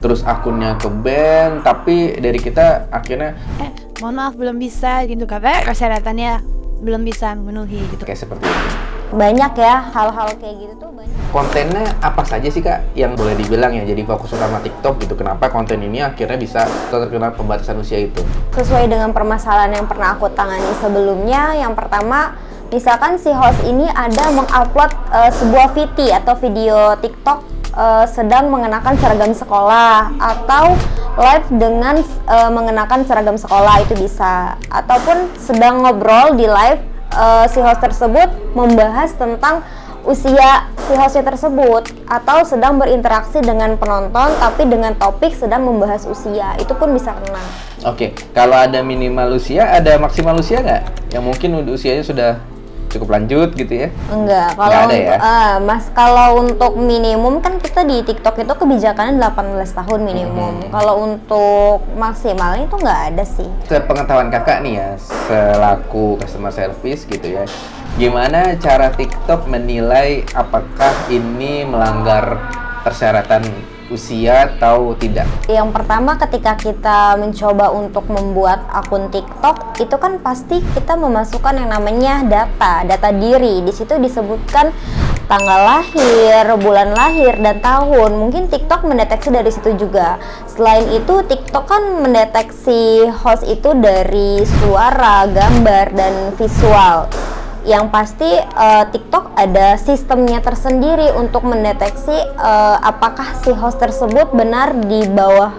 terus akunnya ke-ban, tapi dari kita akhirnya Mohon maaf belum bisa gitu karena persyaratannya belum bisa memenuhi gitu. kayak seperti itu. Banyak ya hal-hal kayak gitu tuh banyak. Kontennya apa saja sih Kak yang boleh dibilang ya jadi fokus utama TikTok gitu? Kenapa konten ini akhirnya bisa terkena pembatasan usia itu? Sesuai dengan permasalahan yang pernah aku tangani sebelumnya, yang pertama misalkan si host ini ada mengupload sebuah VT atau video TikTok sedang mengenakan seragam sekolah atau live dengan mengenakan seragam sekolah, itu bisa, ataupun sedang ngobrol di live si host tersebut membahas tentang usia si hostnya tersebut, atau sedang berinteraksi dengan penonton tapi dengan topik sedang membahas usia, itu pun bisa kena. Oke, kalau ada minimal usia, ada maksimal usia nggak? Yang mungkin usianya sudah cukup lanjut gitu ya? Enggak, kalau Nggak ada untuk, ya? kalau untuk minimum kan kita di TikTok itu kebijakannya 18 tahun minimum. Kalau untuk maksimalnya itu nggak ada sih. Sepengetahuan kakak nih ya, selaku customer service gitu ya, gimana cara TikTok menilai apakah ini melanggar persyaratan usia atau tidak? Yang pertama, ketika kita mencoba untuk membuat akun TikTok, itu kan pasti kita memasukkan yang namanya data diri. Di situ disebutkan tanggal lahir, bulan lahir, dan tahun. Mungkin TikTok mendeteksi dari situ juga. Selain itu, TikTok kan mendeteksi host itu dari suara, gambar, dan visual. Yang pasti TikTok ada sistemnya tersendiri untuk mendeteksi apakah si host tersebut benar di bawah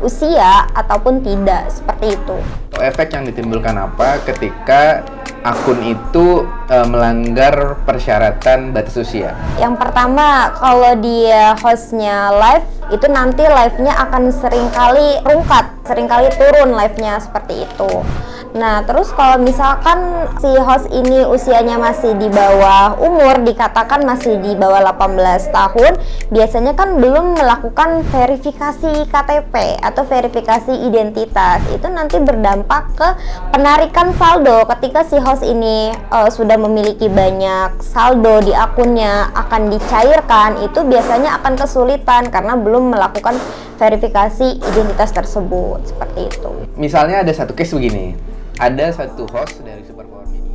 usia ataupun tidak, seperti itu. Efek yang ditimbulkan apa ketika akun itu melanggar persyaratan batas usia? Yang pertama, kalau dia hostnya live, itu nanti live-nya akan seringkali rungkat, seringkali turun live-nya, seperti itu. Nah, terus kalau misalkan si host ini usianya masih di bawah umur, dikatakan masih di bawah 18 tahun, biasanya kan belum melakukan verifikasi KTP atau verifikasi identitas. Itu nanti berdampak ke penarikan saldo. Ketika si host ini sudah memiliki banyak saldo di akunnya, akan dicairkan, itu biasanya akan kesulitan karena belum melakukan verifikasi identitas tersebut, seperti itu. Misalnya ada satu case begini, ada satu host dari Superpower Media